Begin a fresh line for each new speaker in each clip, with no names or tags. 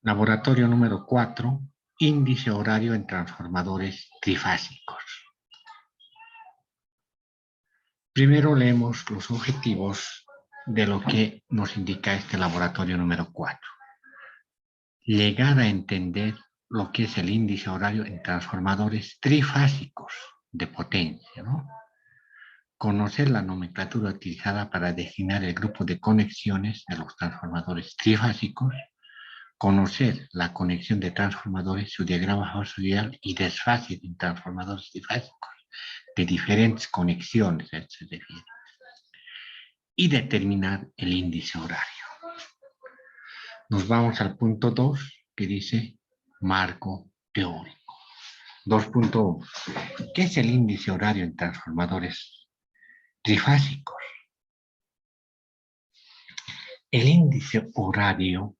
Laboratorio número 4, índice horario en transformadores trifásicos. Primero leemos los objetivos de lo que nos indica este laboratorio número 4. Llegar a entender lo que es el índice horario en transformadores trifásicos de potencia, ¿no? Conocer la nomenclatura utilizada para designar el grupo de conexiones de los transformadores trifásicos. Conocer la conexión de transformadores, su diagrama fasorial y desfase en transformadores trifásicos de diferentes conexiones, etc. Y determinar el índice horario. Nos vamos al punto 2, que dice marco teórico. 2.1. ¿Qué es el índice horario en transformadores trifásicos? El índice horario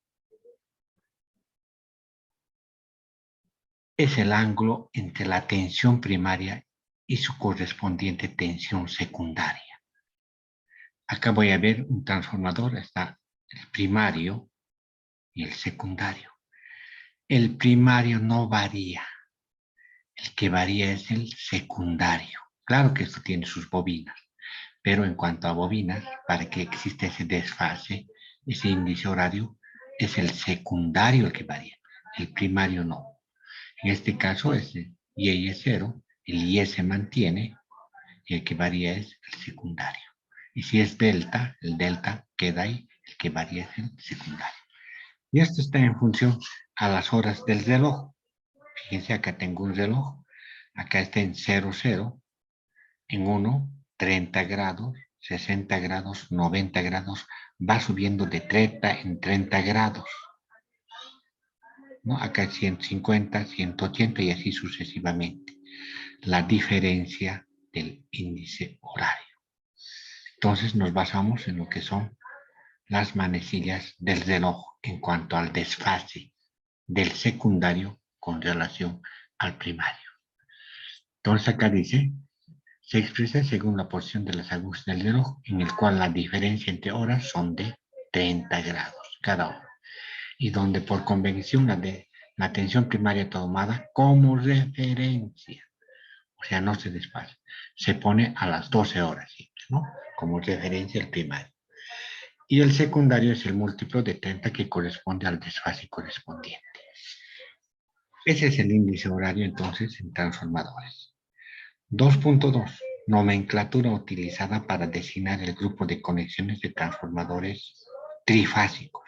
es el ángulo entre la tensión primaria y su correspondiente tensión secundaria. Acá voy a ver un transformador, está el primario y el secundario. El primario no varía, el que varía es el secundario. Claro que esto tiene sus bobinas, pero en cuanto a bobinas, para que exista ese desfase, ese índice horario, es el secundario el que varía, el primario no. En este caso, Y es 0, el Y se mantiene, y el que varía es el secundario. Y si es delta, el delta queda ahí, el que varía es el secundario. Y esto está en función a las horas del reloj. Fíjense, acá tengo un reloj, acá está en 0, 0, en 1, 30 grados, 60 grados, 90 grados, va subiendo de 30 en 30 grados. ¿No? Acá es 150, 180 y así sucesivamente. La diferencia del índice horario. Entonces nos basamos en lo que son las manecillas del reloj en cuanto al desfase del secundario con relación al primario. Entonces acá dice, se expresa según la porción de las agujas del reloj en el cual la diferencia entre horas son de 30 grados cada hora y donde por convención la tensión primaria tomada como referencia, o sea, no se desfase, se pone a las 12 horas siempre, ¿no? Como referencia el primario. Y el secundario es el múltiplo de 30 que corresponde al desfase correspondiente. Ese es el índice horario entonces en transformadores. 2.2. Nomenclatura utilizada para designar el grupo de conexiones de transformadores trifásicos.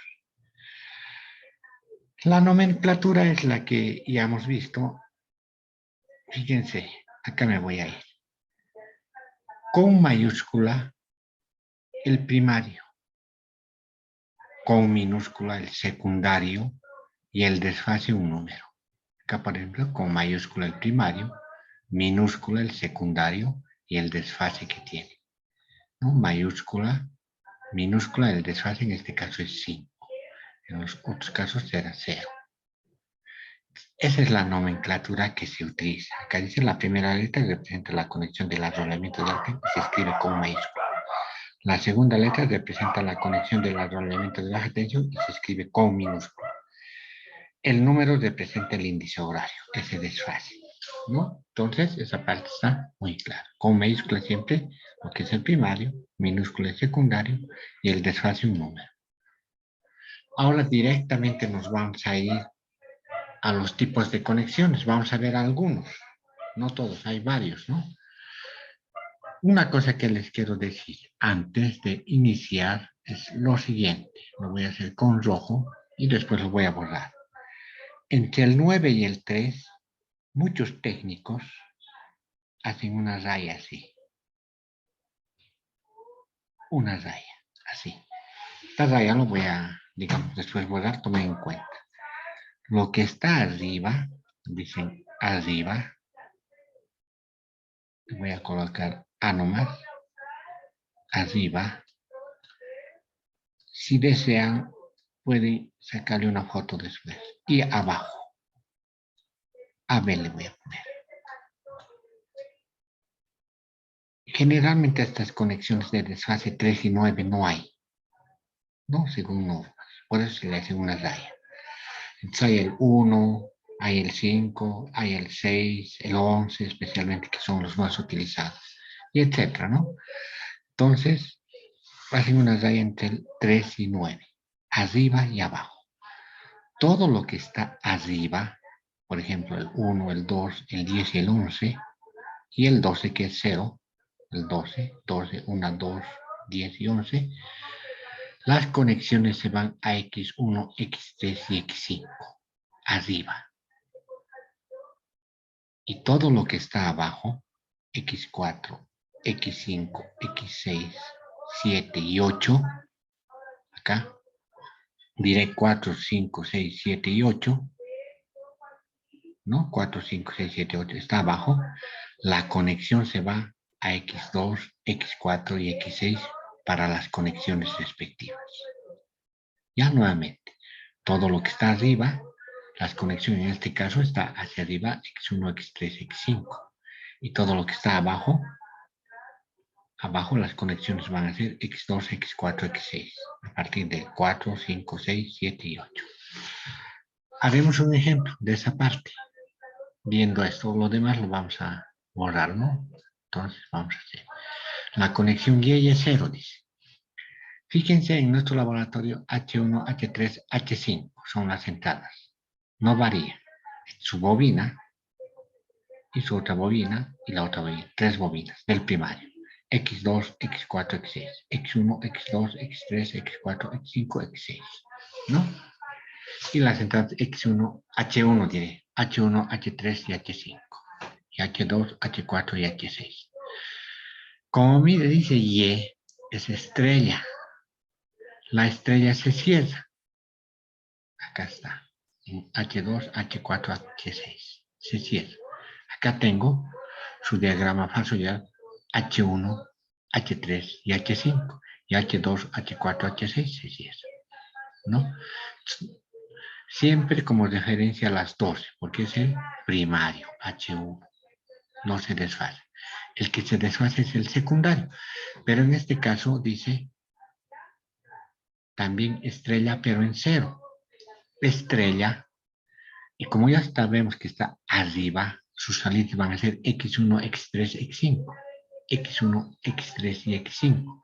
La nomenclatura es la que ya hemos visto. Fíjense, acá me voy a ir. Con mayúscula el primario, con minúscula el secundario y el desfase un número. Acá, por ejemplo, con mayúscula el primario, minúscula el secundario y el desfase que tiene. ¿No? Mayúscula, minúscula, el desfase en este caso es 5. En los otros casos será 0. Esa es la nomenclatura que se utiliza. Acá dice la primera letra representa la conexión del arrollamiento de alta y se escribe con mayúscula. La segunda letra representa la conexión del arrollamiento de baja tensión y se escribe con minúscula. El número representa el índice horario, ese desfase, ¿no? Entonces, esa parte está muy clara. Con mayúscula siempre lo que es el primario, minúscula el secundario y el desfase un número. Ahora directamente nos vamos a ir a los tipos de conexiones. Vamos a ver algunos, no todos, hay varios, ¿no? Una cosa que les quiero decir antes de iniciar es lo siguiente. Lo voy a hacer con rojo y después lo voy a borrar. Entre el 9 y el 3, muchos técnicos hacen una raya así. Una raya, así. Esta raya lo voy a, digamos, después borrar, tomen en cuenta. Lo que está arriba, dicen arriba, voy a colocar A nomás, arriba. Si desean, pueden sacarle una foto después. Y abajo, AB le voy a poner. Generalmente estas conexiones de desfase 3 y 9 no hay, ¿no? Según normas. Por eso se le hace una raya. Entonces hay el 1, hay el 5, hay el 6, el 11, especialmente, que son los más utilizados, y etcétera, ¿no? Entonces, hacen una raya entre el 3 y 9, arriba y abajo. Todo lo que está arriba, por ejemplo, el 1, el 2, el 10 y el 11, y el 12 que es 0, el 12, 1, 2, 10 y 11, las conexiones se van a X1, X3 y X5, arriba. Y todo lo que está abajo, X4, X5, X6, 7 y 8, acá, diré 4, 5, 6, 7 y 8, ¿no? 4, 5, 6, 7, 8 está abajo. La conexión se va a X2, X4 y X6 para las conexiones respectivas. Ya nuevamente, todo lo que está arriba, las conexiones en este caso está hacia arriba, X1, X3, X5. Y todo lo que está abajo, las conexiones van a ser X2, X4, X6. A partir del 4, 5, 6, 7 y 8. Haremos un ejemplo de esa parte. Viendo esto, lo demás lo vamos a borrar, ¿no? Entonces vamos a hacer. La conexión Y es 0, dice. Fíjense en nuestro laboratorio H1, H3, H5 son las entradas. No varía. Su bobina y su otra bobina y la otra bobina. 3 bobinas del primario. X2, X4, X6. X1, X2, X3, X4, X5, X6. ¿No? Y las entradas X1, H1 diré. H1, H3 y H5. Y H2, H4 y H6. Como mire, dice Y, es estrella. La estrella se cierra. Acá está. En H2, H4, H6. Se cierra. Acá tengo su diagrama fasorial H1, H3 y H5. Y H2, H4, H6 se cierra. ¿No? Siempre como referencia a las 12, porque es el primario, H1. No se desfase. El que se desfase es el secundario. Pero en este caso dice también estrella, pero en 0. Estrella, y como ya sabemos que está arriba, sus salidas van a ser X1, X3, X5. X1, X3 y X5.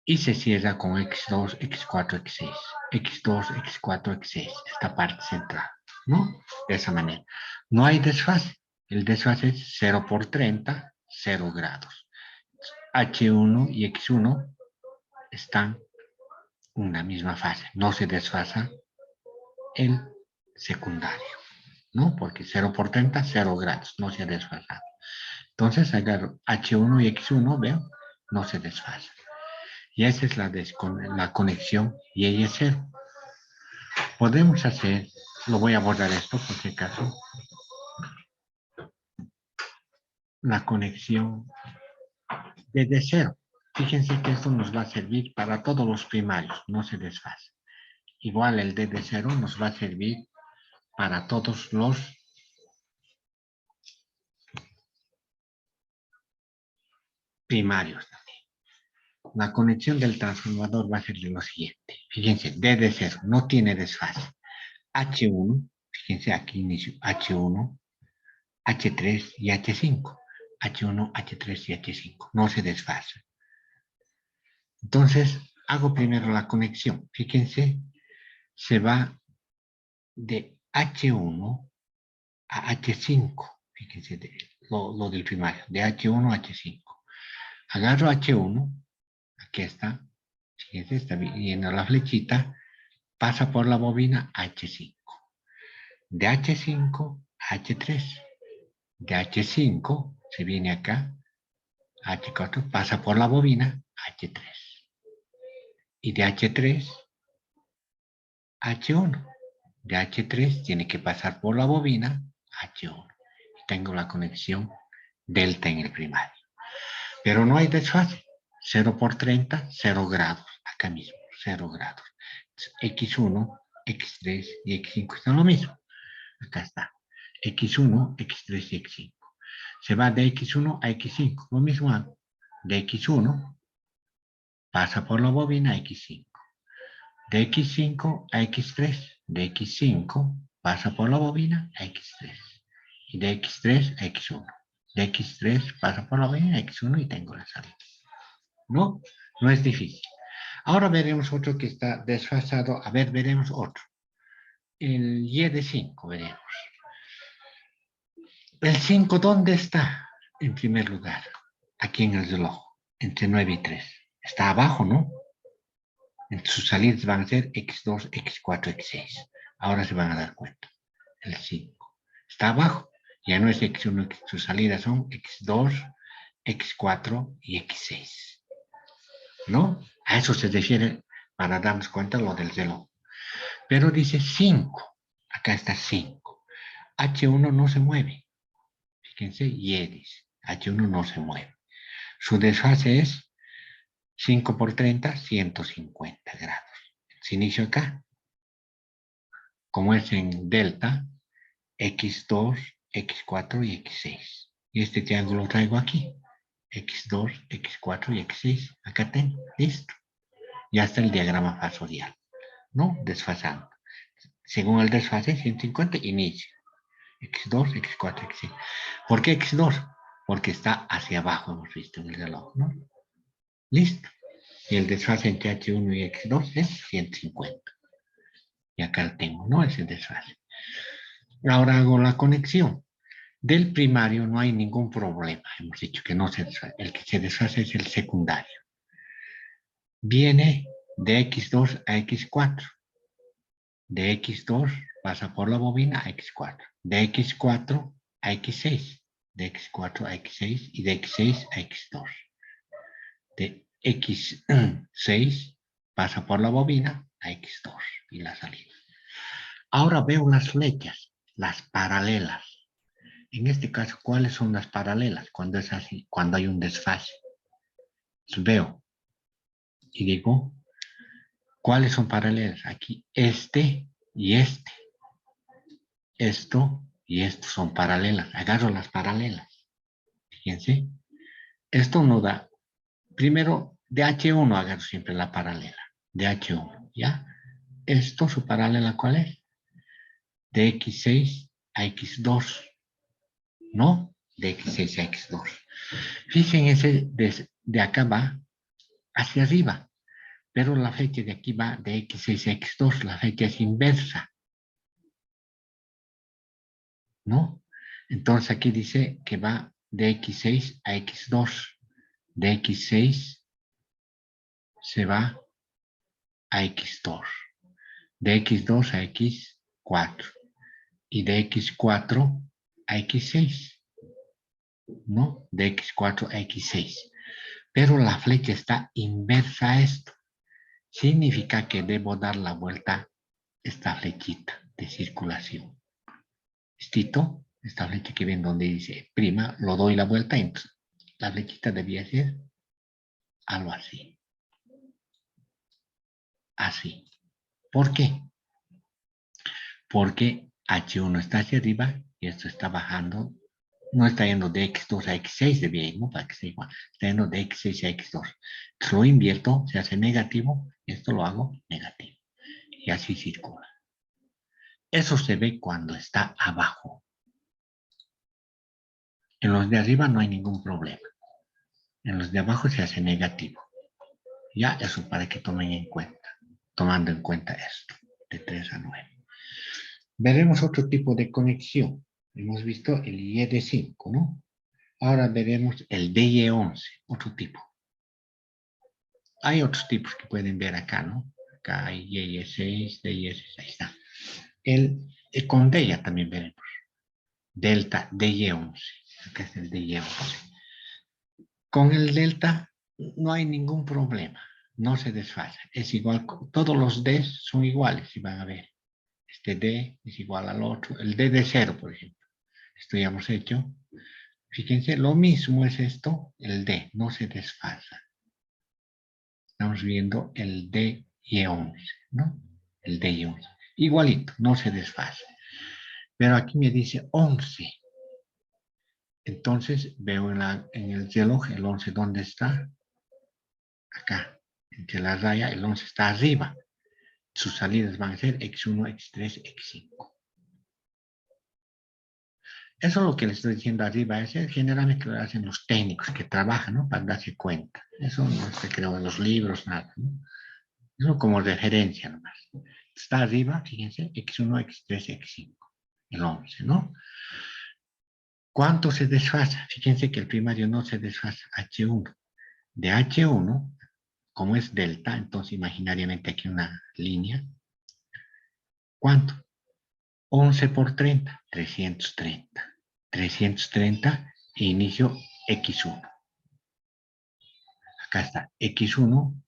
Y se cierra con X2, X4, X6. X2, X4, X6. Esta parte central, ¿no? De esa manera. No hay desfase. El desfase es 0 por 30, 0 grados. H1 y X1 están en una misma fase. No se desfasa el secundario, ¿no? Porque 0 por 30, 0 grados. No se ha desfasado. Entonces agarro H1 y X1, ¿ven? No se desfasa. Y esa es la conexión y ella es 0. Podemos hacer, lo voy a borrar esto por si acaso, la conexión desde 0. Fíjense que esto nos va a servir para todos los primarios, no se desfasa. Igual el D de 0 nos va a servir para todos los primarios también. La conexión del transformador va a ser lo siguiente. Fíjense, D de 0 no tiene desfase. H1, fíjense aquí inicio, H1, H3 y H5. H1, H3 y H5. No se desfasa. Entonces, hago primero la conexión. Fíjense, se va de H1 a H5. Fíjense lo del primario, de H1 a H5. Agarro H1, aquí está, fíjense, está viendo la flechita, pasa por la bobina H5. De H5 a H3. De H5 se viene acá, H4, pasa por la bobina H3. Y de H3 H1. De H3 tiene que pasar por la bobina H1. Y tengo la conexión delta en el primario. Pero no hay desfase. 0 por 30, 0 grados. Acá mismo, 0 grados. X1, X3 y X5 están lo mismo. Acá está. X1, X3 y X5. Se va de X1 a X5. Lo mismo hago. De X1 pasa por la bobina X5. De X5 a X3. de x5 pasa por la bobina a x3. Y de x3 a x1. De x3 pasa por la bobina a x1 y tengo la salida. ¿No? No es difícil. Ahora veremos otro que está desfasado. A ver, veremos otro. El y de 5 veremos. El 5, ¿dónde está? En primer lugar, aquí en el reloj, entre 9 y 3. Está abajo, ¿no? En sus salidas van a ser x2, x4, x6. Ahora se van a dar cuenta. El 5. Está abajo. Ya no es x1, sus salidas son x2, x4 y x6. ¿No? A eso se refiere para darnos cuenta lo del reloj. Pero dice 5. Acá está 5. H1 no se mueve. Fíjense, y dice, H1 no se mueve. Su desfase es 5 por 30, 150 grados. Se inicia acá. Como es en delta, x2, x4 y x6. Y este triángulo lo traigo aquí. x2, x4 y x6. Acá tengo. Listo. Ya está el diagrama fasorial. ¿No? Desfasando. Según el desfase, 150, inicia. x2, x4, x6. ¿Por qué x2? Porque está hacia abajo, hemos visto en el reloj, ¿no? Listo. Y el desfase entre h1 y x2 es 150. Y acá lo tengo, ¿no? Ese desfase. Ahora hago la conexión. Del primario no hay ningún problema. Hemos dicho que no se desfase. El que se desfase es el secundario. Viene de x2 a x4. De x2 pasa por la bobina a x4. De x4 a x6. De x4 a x6 y de x6 a x2. De x6 pasa por la bobina a x2 y la salida. Ahora veo las flechas, las paralelas. En este caso, ¿cuáles son las paralelas? Cuando es así, cuando hay un desfase. Entonces veo y digo, ¿cuáles son paralelas? Aquí este y este. Esto y esto son paralelas. Agarro las paralelas. Fíjense. Esto no da. Primero, de H1 agarro siempre la paralela. De H1, ¿ya? Esto, su paralela, ¿cuál es? De x6 a x2. ¿No? De x6 a x2. Fíjense, de acá va hacia arriba. Pero la flecha de aquí va de x6 a x2. La flecha es inversa. ¿No? Entonces aquí dice que va de x6 a x2. De x6 se va a x2. De x2 a x4. Y de x4 a x6. ¿No? De x4 a x6. Pero la flecha está inversa a esto. Significa que debo dar la vuelta a esta flechita de circulación. ¿Estito? Esta flecha que ven donde dice prima, lo doy la vuelta, entonces la flechita debía ser algo así. Así. ¿Por qué? Porque H1 está hacia arriba y esto está bajando. No está yendo de x2 a x6, debía ir, ¿no? Para que sea igual. Está yendo de x6 a x2. Entonces lo invierto, se hace negativo, esto lo hago negativo. Y así circula. Eso se ve cuando está abajo. En los de arriba no hay ningún problema. En los de abajo se hace negativo. Ya, eso para que tomen en cuenta. Tomando en cuenta esto, de 3 a 9. Veremos otro tipo de conexión. Hemos visto el Y de 5, ¿no? Ahora veremos el DY11, otro tipo. Hay otros tipos que pueden ver acá, ¿no? Acá hay DY6, DY6, ahí está. Con DY también veremos. Delta DY11. Acá es el DY11. Con el delta no hay ningún problema. No se desfasa. Es igual, todos los D son iguales, si van a ver. Este D es igual al otro. El D de 0, por ejemplo. Esto ya hemos hecho. Fíjense, lo mismo es esto, el D, no se desfasa. Estamos viendo el D y 11, ¿no? El D y 11. Igualito, no se desfasa. Pero aquí me dice 11. Entonces veo en el reloj el 11, ¿dónde está? Acá, entre la raya, el 11 está arriba. sus salidas van a ser x1, x3, x5. Eso es lo que les estoy diciendo arriba. Eso generalmente lo hacen los técnicos que trabajan, ¿no? Para darse cuenta. Eso no se creó en los libros, nada, ¿no? Eso como referencia nomás. Está arriba, fíjense, x1, x3, x5. El 11, ¿no? ¿Cuánto se desfasa? Fíjense que el primario no se desfasa, h1. De h1, como es delta, entonces imaginariamente aquí una línea. ¿Cuánto? 11 por 30, 330. 330 e inicio x1. Acá está x1,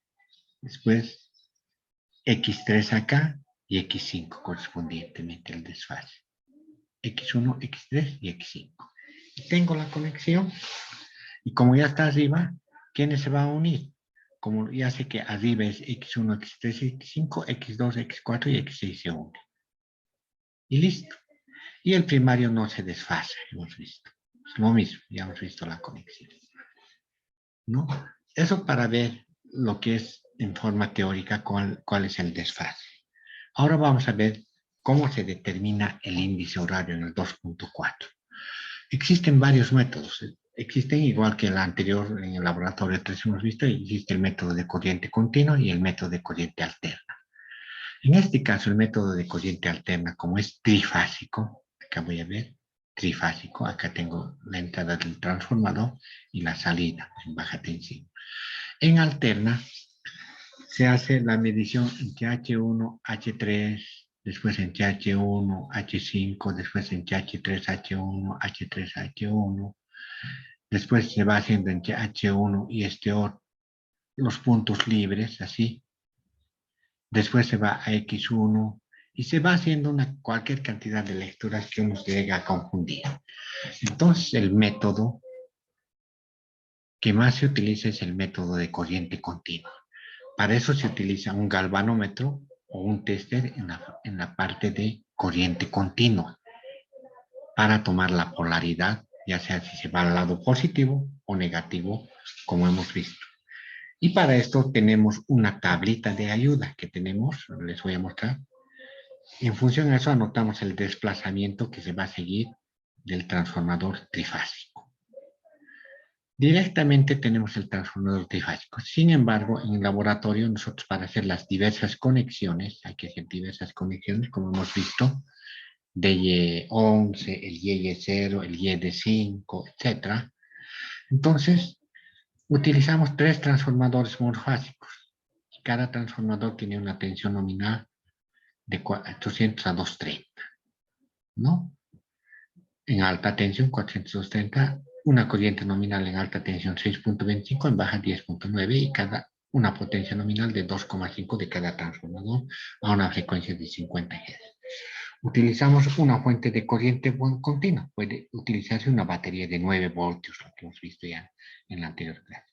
después x3 acá y x5 correspondientemente el desfase. x1, x3 y x5. Tengo la conexión y como ya está arriba, ¿quiénes se van a unir? Como ya sé que arriba es x1, x3, x5, x2, x4 y x6 se unen. Y listo. Y el primario no se desfasa, hemos visto. Es lo mismo, ya hemos visto la conexión. ¿No? Eso para ver lo que es en forma teórica cuál es el desfase. Ahora vamos a ver cómo se determina el índice horario en el 2.4. Existen varios métodos. Existen igual que el anterior en el laboratorio 3 hemos visto, existe el método de corriente continua y el método de corriente alterna. En este caso, el método de corriente alterna, como es trifásico, acá voy a ver, trifásico, acá tengo la entrada del transformador y la salida en baja tensión. En alterna, se hace la medición entre H1, H3, después entre H1, H5, después entre H3, H1, H3, H1. Después se va haciendo entre H1 y este otro, los puntos libres, así. Después se va a X1 y se va haciendo cualquier cantidad de lecturas que uno se llega a confundir. Entonces, el método que más se utiliza es el método de corriente continua. Para eso se utiliza un galvanómetro o un tester en la parte de corriente continua para tomar la polaridad, ya sea si se va al lado positivo o negativo, como hemos visto. Y para esto tenemos una tablita de ayuda que tenemos, les voy a mostrar. En función a eso anotamos el desplazamiento que se va a seguir del transformador trifásico. Directamente tenemos el transformador trifásico. Sin embargo, en el laboratorio nosotros para hacer las diversas conexiones, hay que hacer diversas conexiones como hemos visto, DY11, el YY0, el YD5, etc. Entonces, utilizamos 3 transformadores monofásicos. Cada transformador tiene una tensión nominal de 400 a 230, ¿no? En alta tensión 430, una corriente nominal en alta tensión 6.25, en baja 10.9 y cada una potencia nominal de 2,5 de cada transformador a una frecuencia de 50 Hz. Utilizamos una fuente de corriente continua. Puede utilizarse una batería de 9 voltios, lo que hemos visto ya en la anterior clase.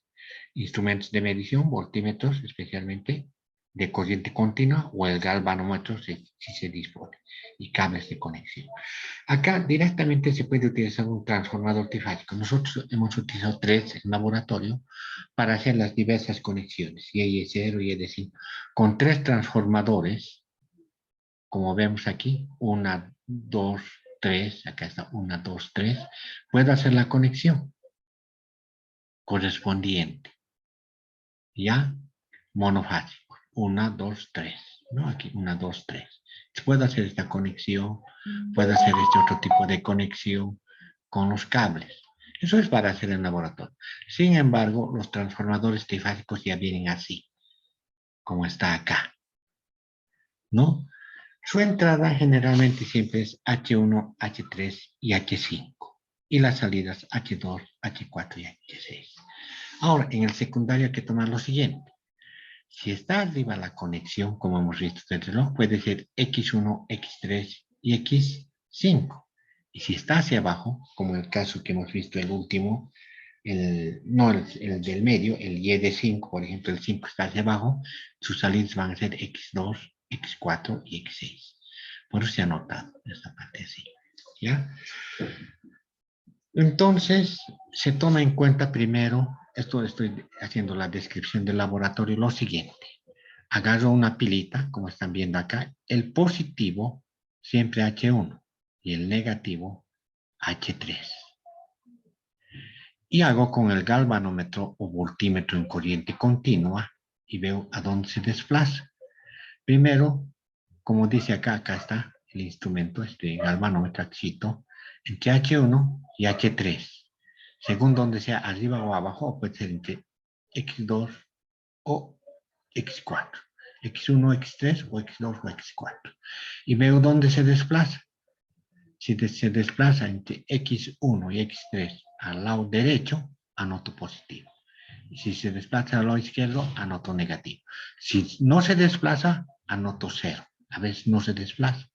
Instrumentos de medición, voltímetros especialmente, de corriente continua o el galvanómetro si se dispone, y cables de conexión. Acá directamente se puede utilizar un transformador trifásico. Nosotros hemos utilizado 3 en laboratorio para hacer las diversas conexiones, YY0 y YD5, con 3 transformadores, como vemos aquí, 1, 2, 3, acá está 1, 2, 3, puedo hacer la conexión correspondiente, ¿ya? Monofásico, 1, 2, 3, ¿no? Aquí 1, 2, 3. Puedo hacer esta conexión, puedo hacer este otro tipo de conexión con los cables. Eso es para hacer en laboratorio. Sin embargo, los transformadores trifásicos ya vienen así, como está acá, ¿no? Su entrada generalmente siempre es H1, H3 y H5. Y las salidas H2, H4 y H6. Ahora, en el secundario hay que tomar lo siguiente. Si está arriba la conexión, como hemos visto del reloj, puede ser X1, X3 y X5. Y si está hacia abajo, como el caso que hemos visto el último, no el del medio, el YD5, por ejemplo, el 5 está hacia abajo, sus salidas van a ser X2, X4 y X6. Por eso se ha notado esta parte así. ¿Ya? Entonces, se toma en cuenta primero, esto estoy haciendo la descripción del laboratorio, lo siguiente. agarro una pilita, como están viendo acá, el positivo siempre H1 y el negativo H3. Y hago con el galvanómetro o voltímetro en corriente continua y veo a dónde se desplaza. Primero, como dice acá, acá está el instrumento, este galvanómetro, excito, entre H1 y H3. Según donde sea, arriba o abajo, puede ser entre X2 o X4. X1, X3 o X2 o X4. Y veo dónde se desplaza. Si se desplaza entre X1 y X3 al lado derecho, anoto positivo. Si se desplaza al lado izquierdo, anoto negativo. Si no se desplaza, anoto 0. A veces no se desplaza.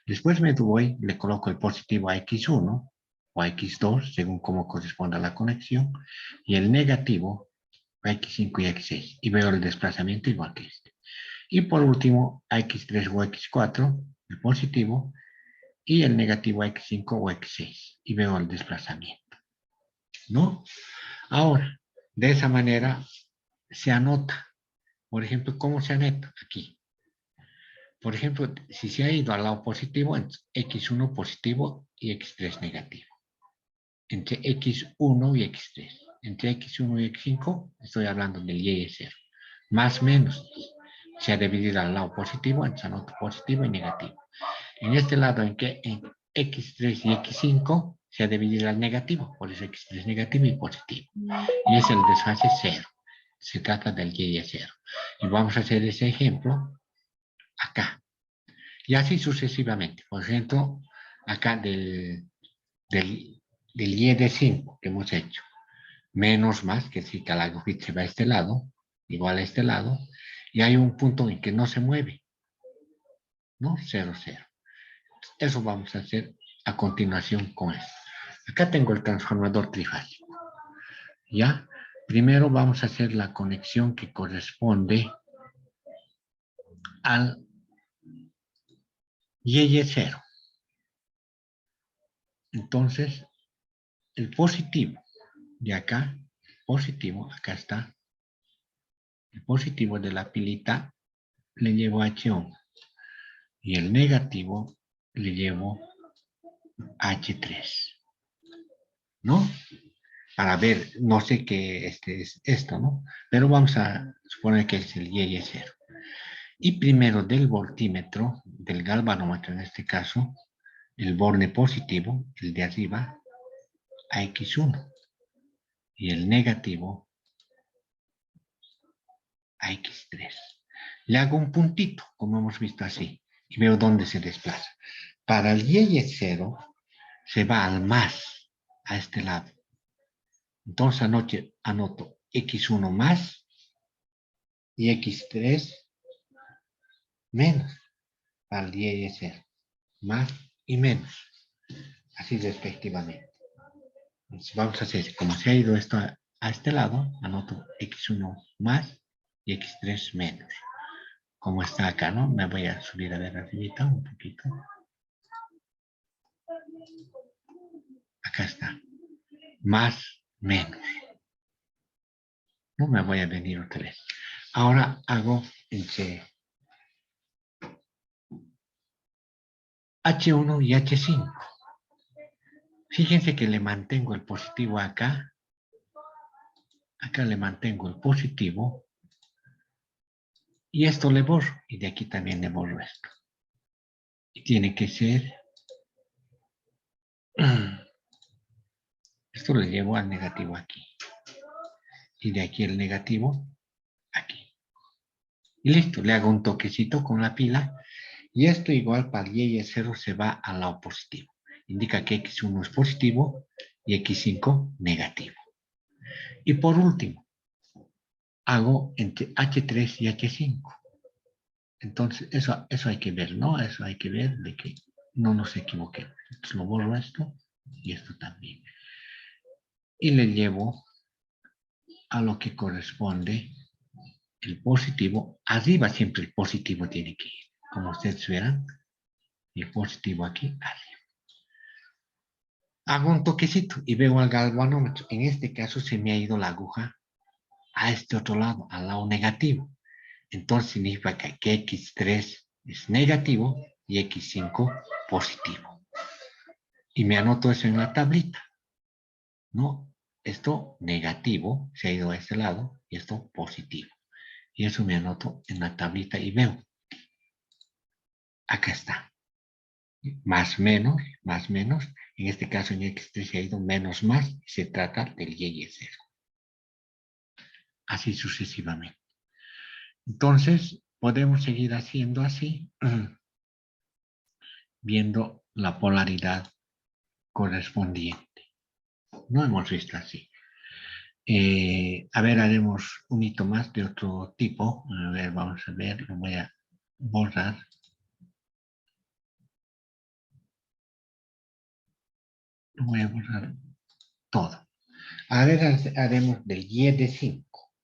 Después me voy, le coloco el positivo a X1 o a X2, según cómo corresponda la conexión, y el negativo a X5 y X6. Y veo el desplazamiento igual que este. Y por último, a X3 o X4, el positivo, y el negativo a X5 o X6. Y veo el desplazamiento, ¿no? Ahora, de esa manera se anota. Por ejemplo, ¿cómo se anota? Aquí. Por ejemplo, si se ha ido al lado positivo, X1 positivo y X3 negativo. Entre X1 y X3. Entre X1 y X5, estoy hablando del Y y 0. Más o menos, se ha dividido al lado positivo, entonces anoto positivo y negativo. En este lado, en X3 y X5, se ha dividido al negativo, por eso X3 negativo y positivo. Y es el desfase 0. Se trata del Y y 0. Y vamos a hacer ese ejemplo acá. Y así sucesivamente. Por ejemplo, acá del Y de 5 que hemos hecho. Menos más, que si la agujita se va a este lado, igual a este lado, y hay un punto en que no se mueve, ¿no? 0, 0. Eso vamos a hacer a continuación con esto. Acá tengo el transformador trifásico. ¿Ya? Primero vamos a hacer la conexión que corresponde al Y0. Entonces, el positivo de acá, positivo, acá está, el positivo de la pilita le llevo H1 y el negativo le llevo H3, ¿no? Para ver, no sé qué es esto, ¿no? Pero vamos a suponer que es el Y0. Y primero del voltímetro, del galvanómetro en este caso, el borne positivo, el de arriba, a X1 y el negativo a X3. Le hago un puntito, como hemos visto así, y veo dónde se desplaza. Para el Y0 se va al más, a este lado. Entonces anoto X1 más y X3 menos para el Y0. Más y menos. Así respectivamente. Entonces vamos a hacer, como se ha ido esto a este lado, anoto X1 más y X3 menos. Como está acá, ¿no? Me voy a subir a ver arribita un poquito. Acá está. Más, menos. No me voy a venir otra vez. Ahora hago entre H1 y H5. Fíjense que le mantengo el positivo acá. Acá le mantengo el positivo. Y esto le borro. Y de aquí también le borro esto. Y tiene que ser... Esto le llevo al negativo aquí. Y de aquí el negativo aquí. Y listo, le hago un toquecito con la pila. Y esto igual para el Y0 se va al lado positivo. Indica que X1 es positivo y X5 negativo. Y por último, hago entre H3 y H5. Entonces, eso hay que ver, ¿no? Eso hay que ver de que no nos equivoquemos. Entonces, lo borro esto y esto también. Y le llevo a lo que corresponde el positivo. Arriba siempre el positivo tiene que ir. Como ustedes verán, el positivo aquí, arriba. Hago un toquecito y veo al galvanómetro. En este caso se me ha ido la aguja a este otro lado, al lado negativo. Entonces significa que x3 es negativo y x5 positivo. Y me anoto eso en la tablita, ¿no? Esto negativo se ha ido a este lado y esto positivo. Y eso me anoto en la tablita y veo. Acá está. Más menos, más menos. En este caso en x3 se ha ido menos más y se trata del y 0. Así sucesivamente. Entonces, podemos seguir haciendo así, viendo la polaridad correspondiente. No hemos visto así. A ver, haremos un hito más de otro tipo. A ver, vamos a ver, lo voy a borrar. Lo voy a borrar todo. A ver, haremos del y de 5.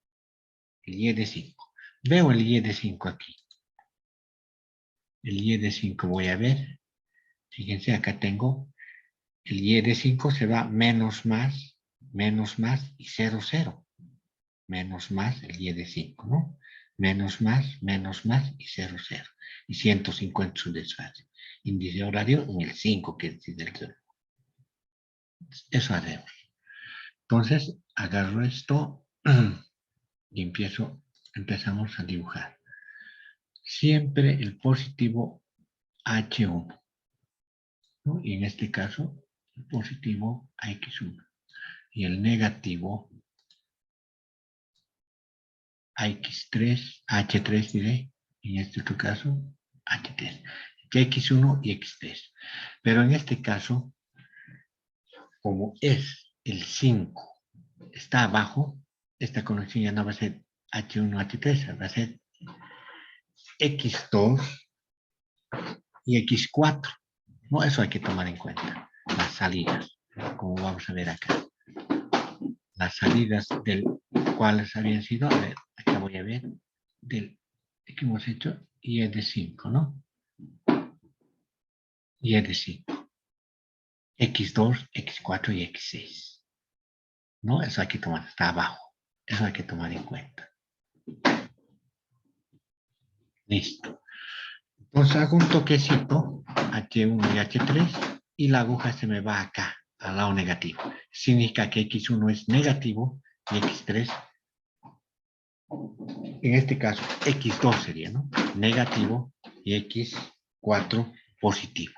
El y de 5. Veo el y de 5 aquí. El y de 5 voy a ver. Fíjense, acá tengo el y de 5 se va menos más y 0, 0. Menos más el y de 5, ¿no? Menos más y 0, 0. Y 150 su desfase. Índice horario en el 5, que es el 0. Eso haremos. Entonces, agarro esto y empezamos a dibujar. Siempre el positivo H1, ¿no? Y en este caso, el positivo AX1. Y el negativo AX3, H3 diré, en este otro caso, H3. X1 y X3. Pero en este caso, como es el 5, está abajo, esta conexión ya no va a ser H1, H3, va a ser X2 y X4. No, eso hay que tomar en cuenta. Las salidas, como vamos a ver acá. Las salidas del cuales habían sido, a ver, acá voy a ver, del que hemos hecho, y es de 5, ¿no? Y es de 5. X2, X4 y X6. ¿No? Eso hay que tomar, está abajo. Eso hay que tomar en cuenta. Listo. Entonces hago un toquecito, H1 y H3, y la aguja se me va acá, al lado negativo. Significa que X1 es negativo y X3, en este caso, X2 sería, ¿no? Negativo y X4 positivo.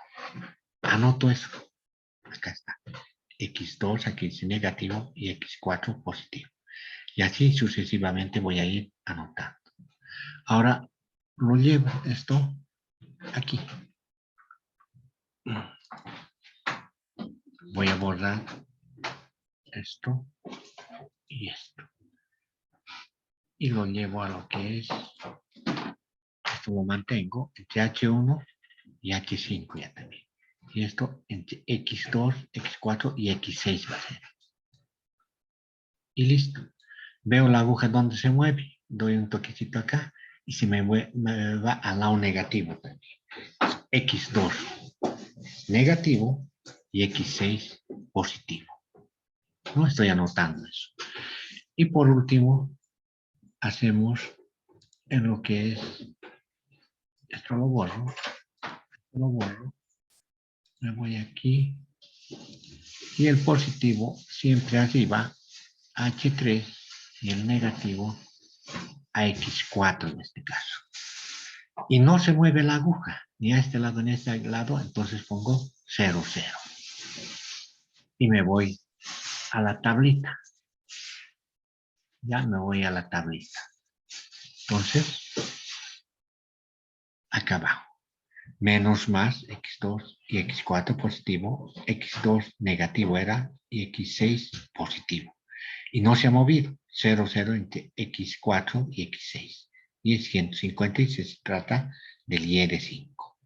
Anoto eso. Acá está. X2, aquí dice negativo y X4 positivo. Y así sucesivamente voy a ir anotando. Ahora lo llevo esto aquí. Voy a borrar esto y esto. Y lo llevo a lo que es, esto lo mantengo entre H1 y H5 ya también. Y esto entre X2, X4 y X6 va a ser. Y listo. Veo la aguja donde se mueve, doy un toquecito acá y se me va al lado negativo también. X2 negativo y X6 positivo. No estoy anotando eso. Y por último, hacemos en lo que es, esto lo borro, me voy aquí, y el positivo siempre arriba, H3, y el negativo a X4 en este caso. Y no se mueve la aguja, ni a este lado ni a este lado, entonces pongo 0, 0. Y me voy a la tablita. Ya me voy a la tablita. Entonces, acá abajo. Menos más X2 y X4 positivo, X2 negativo era y X6 positivo. Y no se ha movido, 0, 0 entre X4 y X6. Y es 150 y se trata del Y de 5.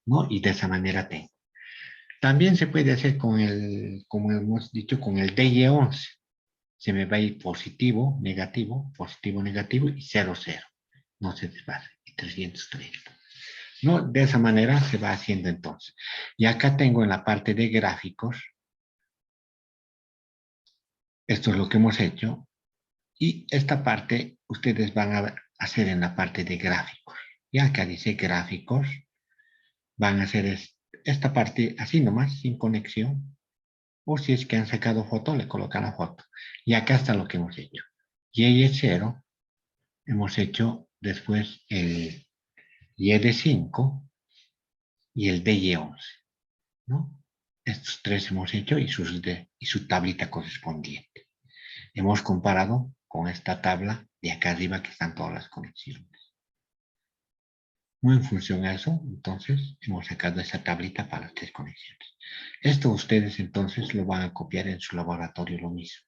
¿No? Y de esa manera tengo. También se puede hacer con el, como hemos dicho, con el DY11. Se me va a ir positivo, negativo y 0, 0. No se desfase, y 330. ¿No? De esa manera se va haciendo entonces. Y acá tengo en la parte de gráficos, esto es lo que hemos hecho, y esta parte ustedes van hacer en la parte de gráficos. Y acá dice gráficos, van a hacer esta parte así nomás, sin conexión. O si es que han sacado foto, le colocan la foto. Y acá está lo que hemos hecho. Y es 0, hemos hecho después el Y de 5 y el DY11, ¿no? Estos tres hemos hecho y su tablita correspondiente. Hemos comparado con esta tabla de acá arriba que están todas las conexiones. Muy en función a eso, entonces, hemos sacado esa tablita para las tres conexiones. Esto ustedes entonces lo van a copiar en su laboratorio lo mismo.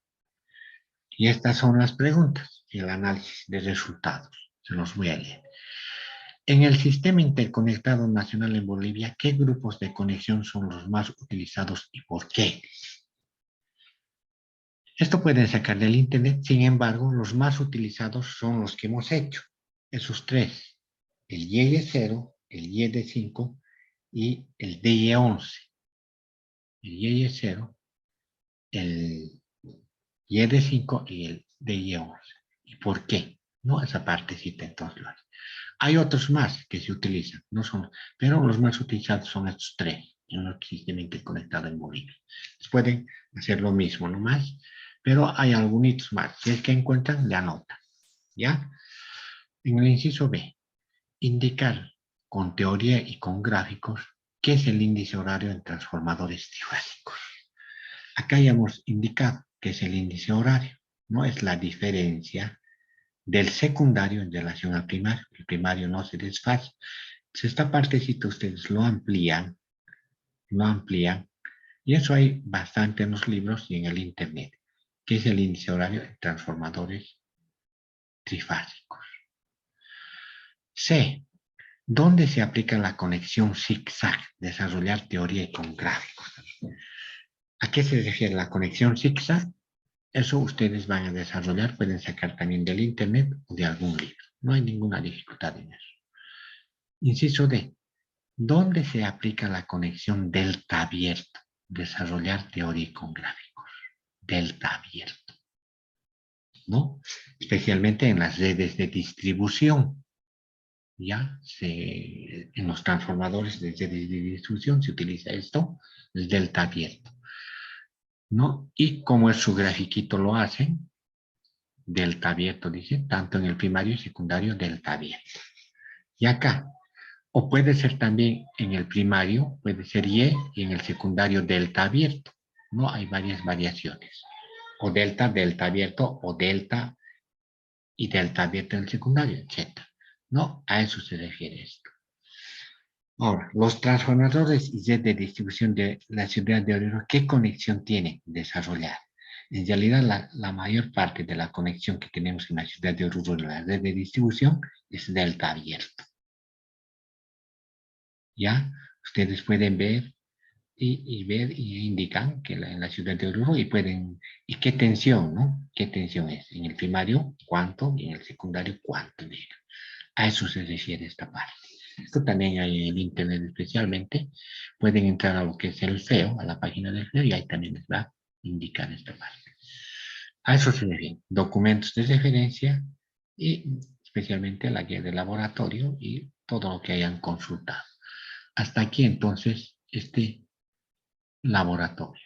Y estas son las preguntas y el análisis de resultados. Se los voy a leer. En el sistema interconectado nacional en Bolivia, ¿qué grupos de conexión son los más utilizados y por qué? Esto pueden sacar del internet, sin embargo, los más utilizados son los que hemos hecho. Esos tres, el Y0, el Y5 y el DY11. El Y0, el Y5 y el DY11. ¿Y por qué? No, esa partecita entonces. Hay otros más que se utilizan, no son, pero los más utilizados son estos tres en el sistema interconectado en Bolivia. Pueden hacer lo mismo nomás, pero hay algunos más. Si es que encuentran, le anotan. ¿Ya? En el inciso B, indicar con teoría y con gráficos qué es el índice horario en transformadores trifásicos. Acá ya hemos indicado qué es el índice horario, ¿no? Es la diferencia del secundario en relación al primario. El primario no se desfasa. Si esta partecita ustedes lo amplían, y eso hay bastante en los libros y en el internet, que es el índice horario de transformadores trifásicos. C. ¿Dónde se aplica la conexión zigzag? Desarrollar teoría y con gráficos. ¿A qué se refiere la conexión zigzag? Eso ustedes van a desarrollar, pueden sacar también del internet o de algún libro. No hay ninguna dificultad en eso. Inciso D. ¿Dónde se aplica la conexión delta abierto? Desarrollar teoría con gráficos. Delta abierto, ¿no? Especialmente en las redes de distribución. Ya en los transformadores de redes de distribución se utiliza esto, el delta abierto, ¿no? Y como es su grafiquito lo hacen, delta abierto, dice, tanto en el primario y secundario, delta abierto. Y acá, o puede ser también en el primario, puede ser Y, y en el secundario delta abierto. No hay varias variaciones. O delta, delta abierto, o delta y delta abierto en el secundario, etc. No, a eso se refiere esto. Ahora, los transformadores y red de distribución de la ciudad de Oruro, ¿qué conexión tienen desarrollar? En realidad, la mayor parte de la conexión que tenemos en la ciudad de Oruro en la red de distribución es delta abierto. ¿Ya? Ustedes pueden ver ver y indican que en la ciudad de Oruro y qué tensión, ¿no? ¿Qué tensión es? En el primario, cuánto, y en el secundario, cuánto. A eso se refiere esta parte. Esto también hay en el internet especialmente. Pueden entrar a lo que es el FEO, a la página del FEO, y ahí también les va a indicar esta parte. A eso se refiere. Documentos de referencia y especialmente la guía de laboratorio y todo lo que hayan consultado. Hasta aquí entonces este laboratorio.